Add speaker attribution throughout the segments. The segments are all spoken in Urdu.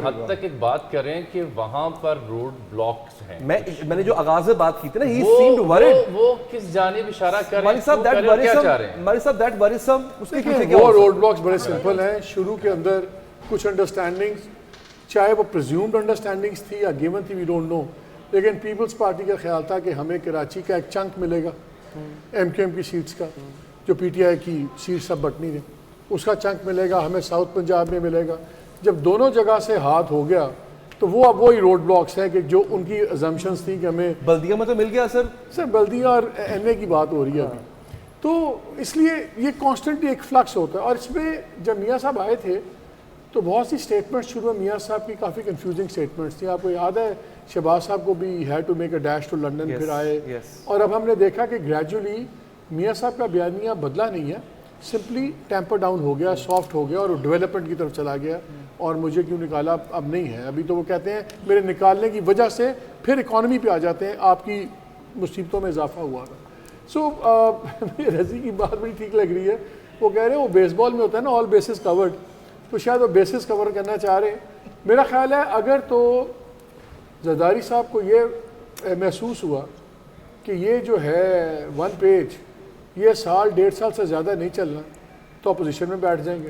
Speaker 1: حد تک ایک بات کریں کہ وہاں پر روڈ بلاکس ہیں.
Speaker 2: میں نے جو آغاز میں بات کی تھی نا, he seemed worried.
Speaker 1: وہ کس جانب اشارہ کر رہے ہیں,
Speaker 2: کیا چاہ رہے ہیں مالی صاحب؟ that worrisome اس کے پیچھے کیا؟
Speaker 3: وہ روڈ بلاکس بڑے سمپل ہیں. شروع کے اندر کچھ انڈرسٹینڈنگز, چاہے وہ پریزیومڈ انڈرسٹینڈنگز تھی یا گیون تھی, وی ڈونٹ نو, لیکن پیپلز پارٹی کا خیال تھا کہ ہمیں کراچی کا ایک چنک ملے گا ایم کیو ایم کی سیٹس کا, جو پی ٹی آئی کی سیٹ سب بٹنی ہے, اس کا چنک ملے گا, ہمیں ساؤتھ پنجاب میں ملے گا. جب دونوں جگہ سے ہاتھ ہو گیا تو وہ اب وہی روڈ بلاکس ہیں کہ جو ان کی ازمپشنز تھی کہ ہمیں
Speaker 2: بلدیہ میں تو مل گیا سر
Speaker 3: بلدیہ اور این اے کی بات ہو رہی ہے ابھی. تو اس لیے یہ کانسٹنٹلی ایک فلکس ہوتا ہے. اور اس میں جب میاں صاحب آئے تھے تو بہت سی سٹیٹمنٹس شروع میں میاں صاحب کی کافی کنفیوزنگ سٹیٹمنٹس تھیں. آپ کو یاد ہے شہباز صاحب کو بھی head to make a dash to London, پھر آئے, اور اب ہم نے دیکھا کہ گریجولی میاں صاحب کا بیانیہ بدلا نہیں ہے, سمپلی ٹیمپر ڈاؤن ہو گیا, سافٹ ہو گیا, اور ڈیولپمنٹ کی طرف چلا گیا. اور مجھے کیوں نکالا اب نہیں ہے. ابھی تو وہ کہتے ہیں میرے نکالنے کی وجہ سے پھر اکانومی پہ آ جاتے ہیں, آپ کی مصیبتوں میں اضافہ ہوا تھا. سو رضی کی بات بڑی ٹھیک لگ رہی ہے. وہ کہہ رہے ہیں وہ بیس بال میں ہوتا ہے نا, آل بیسز کورڈ, تو شاید وہ بیسز کور کرنا چاہ رہے ہیں. میرا خیال ہے اگر تو زرداری صاحب کو یہ محسوس ہوا کہ یہ جو ہے ون پیج یہ سال 1.5 سال سے زیادہ نہیں چلنا, تو اپوزیشن میں بیٹھ جائیں گے.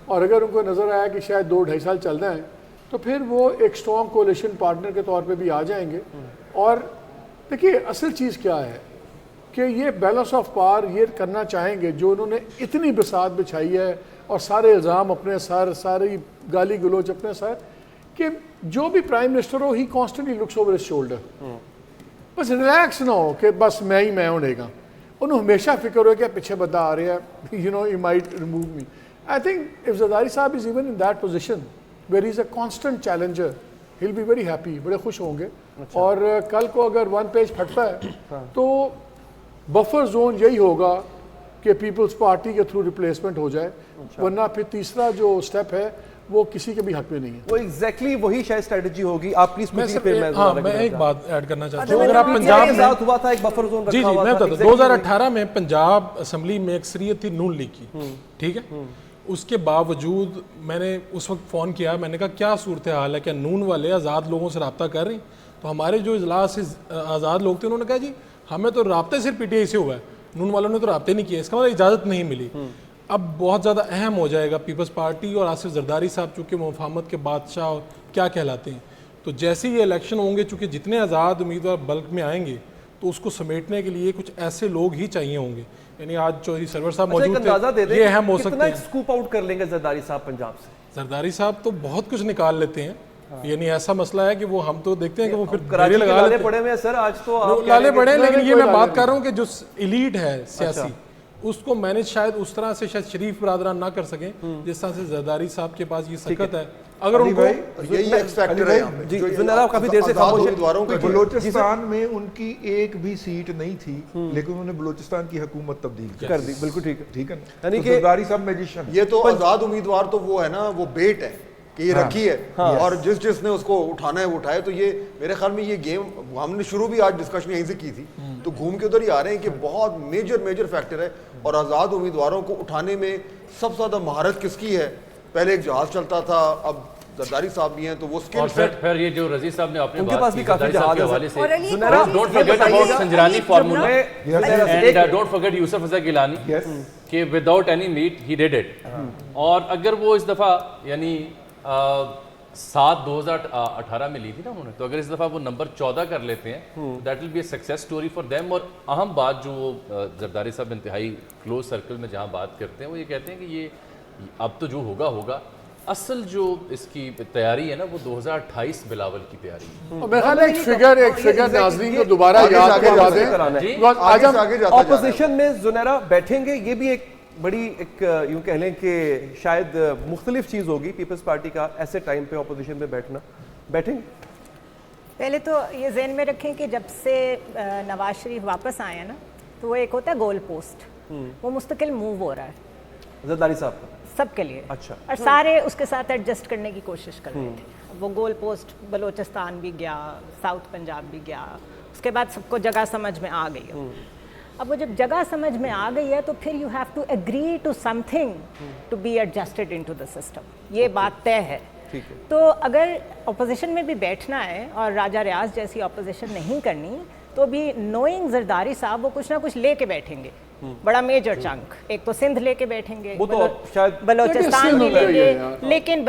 Speaker 3: اور اگر ان کو نظر آیا کہ شاید 2-2.5 سال چلنا ہے تو پھر وہ ایک اسٹرانگ کولیشن پارٹنر کے طور پہ بھی آ جائیں گے. اور دیکھیے اصل چیز کیا ہے کہ یہ بیلنس آف پاور یہ کرنا چاہیں گے, جو انہوں نے اتنی بساط بچھائی ہے اور سارے الزام اپنے سر, ساری گالی گلوچ اپنے سر, کہ جو بھی پرائم منسٹر ہو ہی constantly looks over his shoulder. بس ریلیکس نہ ہو کہ بس میں ہی میں ہونے گا. انہوں ہمیشہ فکر ہو کہ پیچھے بندہ آ رہا ہے, you know he might remove me. I think if Zardari Saab is even in that position where he is a constant challenger, he'll be very happy, بڑے خوش ہوں گے. اور کل کو اگر ون پیج پھٹتا ہے تو بفر زون یہی ہوگا کہ پیپلز پارٹی کے تھرو ریپلیسمنٹ ہو جائے, ورنہ پھر تیسرا جو سٹیپ ہے وہ کسی کے بھی حق میں نہیں ہے. وہ
Speaker 2: ایگزیکٹلی وہی شاید اسٹریٹجی ہوگی. آپ پلیز
Speaker 4: میں ایک بات ایڈ کرنا چاہتا ہوں. اگر آپ پنجاب میں
Speaker 2: ہوا تھا ایک بفر زون
Speaker 4: جی میں بتاتا ہوں, 2018 میں پنجاب اسمبلی میں اکثریت تھی نون لیگ کی, ٹھیک ہے. اس کے باوجود میں نے اس وقت فون کیا, میں نے کہا کیا صورتحال ہے, کیا نون والے آزاد لوگوں سے رابطہ کر رہے ہیں؟ تو ہمارے جو اجلاس سے آزاد لوگ تھے انہوں نے کہا جی ہمیں تو رابطے صرف پی ٹی آئی سے ہوا ہے, نون والوں نے تو رابطے نہیں کیے, اس کا مطلب اجازت نہیں ملی. اب بہت زیادہ اہم ہو جائے گا پیپلز پارٹی اور آصف زرداری صاحب چونکہ مفاہمت کے بادشاہ کیا کہلاتے ہیں, تو جیسے یہ الیکشن ہوں گے, چونکہ جتنے آزاد امیدوار بلک میں آئیں گے تو اس کو سمیٹنے کے لیے کچھ ایسے لوگ ہی چاہیے ہوں گے. یعنی آج چودھری سرور صاحب موجود تھے, یہ اہم ہو سکتے ہیں.
Speaker 2: کتنا سکوپ آؤٹ کر لیں گے زرداری صاحب پنجاب سے؟
Speaker 4: زرداری صاحب تو بہت کچھ نکال لیتے ہیں. یعنی ایسا مسئلہ ہے کہ وہ ہم تو دیکھتے ہیں کہ وہ پھر
Speaker 2: کراچی کے لالے پڑے ہوئے ہیں سر آج تو
Speaker 4: لالے پڑے ہیں, لیکن یہ میں بات کر رہا ہوں کہ جو ایلیٹ ہے سیاسی اس کو مینج شاید اس طرح سے شاید شریف برادران نہ کر سکیں جس طرح سے زرداری صاحب کے پاس یہ سکت ہے. اگر ان کو
Speaker 5: یہی ایکس فیکٹر ہے
Speaker 2: جی کافی دیر سے
Speaker 5: بلوچستان میں ان کی ایک بھی سیٹ نہیں تھی, لیکن انہوں نے بلوچستان کی حکومت تبدیل
Speaker 2: کر دی. بالکل ٹھیک ہے.
Speaker 5: یعنی کہ زرداری صاحب میجیشن, یہ تو آزاد امیدوار تو وہ ہے نا, وہ بیٹ ہے کہ یہ رکھی ہے, اور جس نے اس کو اٹھانا ہے وہ اٹھائے. تو یہ میرے خیال میں یہ گیم ہم نے شروع بھی آج ڈسکشن یہیں سے کی تھی, تو گھوم کے ادھر ہی آ رہے ہیں کہ بہت میجر فیکٹر ہے. اور آزاد امیدواروں کو اٹھانے میں سب سے زیادہ مہارت کس کی ہے؟ پہلے ایک جہاز چلتا تھا, اب زرداری صاحب بھی ہیں تو وہ سکل سیٹ.
Speaker 1: پھر یہ جو رضی صاحب نے اپنے
Speaker 2: ان کے پاس بھی کافی جہاز
Speaker 1: ہے. Don't forget about Sanjrani formula and don't forget Yousuf Raza Gilani کہ without any meet he did it. اور اگر وہ اس دفعہ یعنی 2018 میں لی تھی نا انہوں نے, تو اگر اس دفعہ وہ نمبر 14 کر لیتے ہیں that will be a success story for them. اور اہم بات جو وہ زرداری صاحب انتہائی کلوز سرکل میں جہاں بات کرتے ہیں وہ یہ کہتے ہیں کہ یہ اب تو جو ہوگا, اصل جو اس کی تیاری ہے نا وہ 2028 بلاول کی تیاری ہے.
Speaker 3: میرے خیال ہے ایک فگر ناظرین کو دوبارہ یاد کروا دیں.
Speaker 2: آج ہم اپوزیشن میں زنیرہ بیٹھیں گے, یہ بھی ایک بڑی ایک یوں کہہ لیں کہ شاید مختلف چیز ہوگی پیپلز پارٹی کا ایسے ٹائم پہ اپوزیشن میں بیٹھیں گے.
Speaker 6: پہلے تو یہ ذہن میں رکھیں کہ جب سے نواز شریف واپس آئے ہیں نا, تو وہ ایک ہوتا ہے گول پوسٹ, وہ مستقل موو ہو رہا ہے
Speaker 2: زرداری صاحب کا
Speaker 6: سب کے لیے.
Speaker 2: اچھا.
Speaker 6: اور سارے اس کے ساتھ ایڈجسٹ کرنے کی کوشش کر رہے تھے. وہ گول پوسٹ بلوچستان بھی گیا, ساؤتھ پنجاب بھی گیا, اس کے بعد سب کو جگہ سمجھ میں آ گئی ہے. اب وہ جب جگہ سمجھ میں آ گئی ہے تو پھر you have to agree to something to be adjusted into the system. یہ بات طے ہے. تو اگر اپوزیشن میں بھی بیٹھنا ہے اور راجہ ریاض جیسی اپوزیشن نہیں کرنی تو بھی نوئنگ زرداری صاحب وہ کچھ نہ کچھ لے کے بیٹھیں گے, بڑا میجر چنک. ایک تو سندھ لے کے بیٹھیں گے, بلوچستان بھی لیں گے, لیکن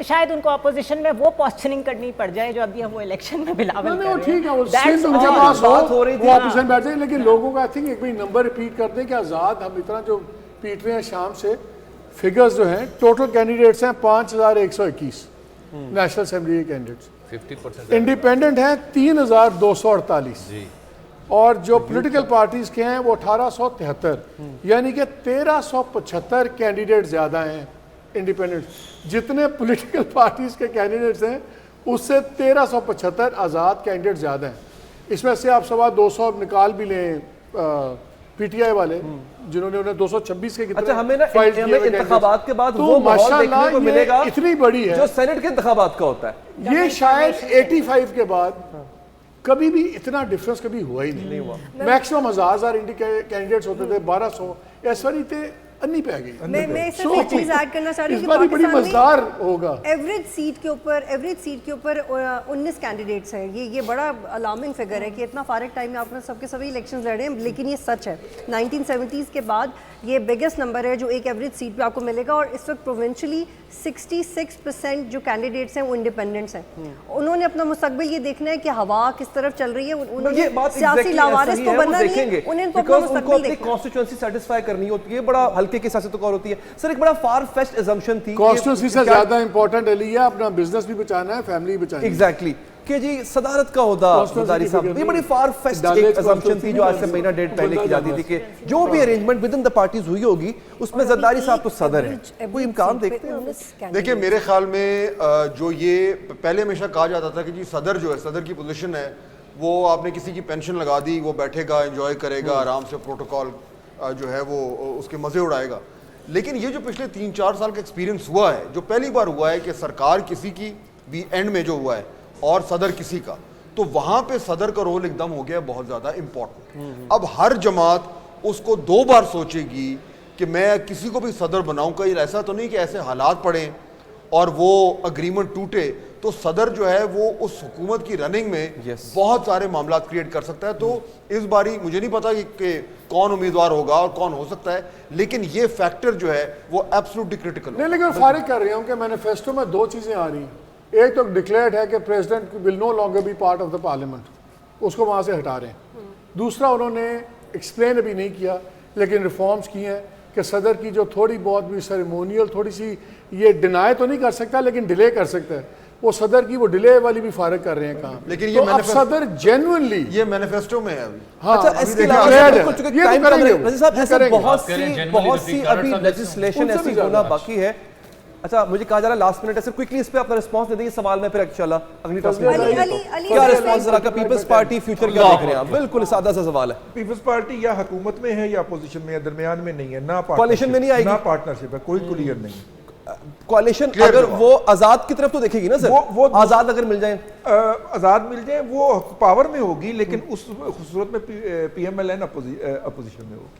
Speaker 6: شاید ان کو اپوزیشن میں وہ پوسچرنگ کرنی پڑ جائے جو ابھی ہم وہ الیکشن میں بلاول کر رہے ہیں.
Speaker 3: ٹھیک ہے, وہ سندھ ان کے پاس ہو رہی تھی, وہ اپوزیشن بیٹھ جائے. لیکن لوگوں کا آئی تھنک ایک بھی نمبر ریپیٹ کر دیں کہ آزاد ہم اتنا جو پیٹ رہے ہیں شام سے, فگرز جو ہیں ٹوٹل کینڈیڈیٹس ہیں 5121 نیشنل اسمبلی کے کینڈیڈیٹس,
Speaker 1: 50%
Speaker 3: انڈیپینڈنٹ ہیں 3248, اور جو پولیٹیکل پارٹیز کے ہیں وہ 1873, یعنی کہ 1375 کینڈیڈیٹ زیادہ ہیں انڈیپینڈنٹ. جتنے پولیٹیکل پارٹیز کے کینڈیڈیٹس ہیں اس سے 1375 آزاد کینڈیڈیٹ زیادہ ہیں. اس میں سے آپ 200 نکال بھی لیں پی ٹی آئی والے جنہوں نے انہیں 226 کے کتنے.
Speaker 2: اچھا, ہمیں انتخابات کے بعد وہ ماحول دیکھنے کو ملے گا
Speaker 3: اتنی بڑی ہے
Speaker 2: جو سینٹ کے انتخابات کا ہوتا ہے.
Speaker 3: یہ شاید 85 کے بعد کبھی بھی اتنا ڈفرنس کبھی ہوا ہی نہیں ہوا. میکسیمم 1000 کینڈیڈیٹس ہوتے تھے, 1200 اس بار تے انی پہ گئی.
Speaker 7: میں صرف ایک چیز ایڈ کرنا چاہ رہی ہوں
Speaker 3: کہ بڑی مزدار ہوگا.
Speaker 7: ایوریج سیٹ کے اوپر 19 کینڈیڈیٹس ہیں. یہ بڑا الارمنگ فگر ہے کہ اتنا فارغ ٹائم میں آپ نے سب کے سبھی الیکشنز لڑے ہیں, لیکن یہ سچ ہے 1970s کے بعد یہ بگیسٹ نمبر ہے جو ایک ایوریج سیٹ پہ آپ کو ملے گا. اور اس وقت پروونشلی 66% جو کینڈیڈیٹس ہیں وہ انڈیپینڈنٹس ہیں. انہوں نے اپنا مستقبل یہ دیکھنا ہے کہ ہوا کس طرف چل رہی ہے. انہوں نے سیاسی لاوارث تو بننا نہیں ہے, انہیں اپنا مستقبل دیکھنا ہے.
Speaker 2: کانسٹیٹوئنسی سیٹسفائی کرنی ہوتی ہے, بڑا ہلکے کی سیاست اور ہوتی ہے. سر ایک بڑا فار فیچڈ اسمپشن تھی
Speaker 3: کانسٹیٹوئنسی سے زیادہ امپورٹنٹ علی ہے اپنا بزنس بھی بچانا ہے, فیملی بھی بچانی ہے.
Speaker 2: ایگزیکٹلی کہ جی صدارت کا عہدہ زرداری صاحب, یہ بڑی فار فیچڈ ایک اسمپشن تھی جو آج سے مہینہ ڈیڑھ پہلے کی جاتی تھی کہ جو بھی arrangement with in the parties ہوئی ہوگی اس میں زرداری صاحب تو صدر ہیں. کوئی امکان دیکھتے ہیں؟
Speaker 5: دیکھیں میرے خیال میں جو یہ پہلے ہمیشہ کہا جاتا تھا کہ جی صدر جو ہے, صدر کی پوزیشن ہے, وہ آپ نے کسی کی پینشن لگا دی, وہ بیٹھے گا, انجوائے کرے گا, آرام سے پروٹوکول جو ہے وہ اس کے مزے اڑائے گا. لیکن یہ جو پچھلے 3-4 سال کا ایکسپیرینس ہوا ہے, جو پہلی بار ہوا ہے کہ سرکار کسی کی بھی اینڈ میں جو ہوا ہے اور صدر کسی کا, تو وہاں پہ صدر کا رول ایک دم ہو گیا بہت زیادہ امپورٹنٹ. اب ہر جماعت اس کو 2 بار سوچے گی کہ میں کسی کو بھی صدر بناؤں کا. ایسا تو نہیں کہ ایسے حالات پڑیں اور وہ اگریمنٹ ٹوٹے تو صدر جو ہے وہ اس حکومت کی رننگ میں بہت سارے معاملات کریٹ کر سکتا ہے. تو اس باری مجھے نہیں پتا کہ کون امیدوار ہوگا اور کون ہو سکتا ہے, لیکن یہ فیکٹر جو ہے وہ ایبسولوٹلی کرٹیکل ہے.
Speaker 3: لیکن فارغ کر رہی ہوں کہ مینیفیسٹو میں 2 چیزیں آ رہی ہیں. ایک تو ڈکلیئرڈ ہے کہ president will no longer be part of the parliament, اس کو وہاں سے ہٹا رہے ہیں. دوسرا انہوں نے ایکسپلین ابھی نہیں کیا لیکن ریفارمز کی ہیں کہ صدر کی جو تھوڑی بہت بھی سیریمونیل تھوڑی سی یہ ڈینائی تو نہیں کر سکتا لیکن ڈیلے کر سکتا ہے, وہ صدر کی وہ ڈیلے والی بھی فارغ کر رہے ہیں کام.
Speaker 5: لیکن یہ
Speaker 3: صدر جینوئنلی
Speaker 5: یہ مینیفیسٹو میں ہے ابھی.
Speaker 2: اچھا, اس کے علاوہ بہت سی ابھی لیجسلیشن ایسی ہونا باقی ہے. اچھا, مجھے کہا جا رہا ہے لاسٹ منٹ ہے سر, کوئکلی اس پہ اپنا رسپانس دے دیں یہ سوال میں, پھر انشاءاللہ اگلی ٹاسک میں کیا رسپانس ذرا کا پیپلز پارٹی فیوچر کیا دیکھ رہے ہیں؟ بالکل سادہ سا سوال ہے.
Speaker 8: پیپلز پارٹی یا حکومت میں ہے یا اپوزیشن میں ہے, درمیان میں نہیں ہے, نہ
Speaker 2: کوalition میں نہیں آئے گی,
Speaker 8: نہ پارٹنرشپ ہے, کوئی کلیئر نہیں.
Speaker 2: کوalition اگر وہ آزاد کی طرف تو دیکھے گی نا سر, وہ آزاد اگر مل جائیں,
Speaker 8: آزاد مل جائیں وہ پاور میں ہوگی, لیکن اس صورت میں P M L N opposition میں ہوگی.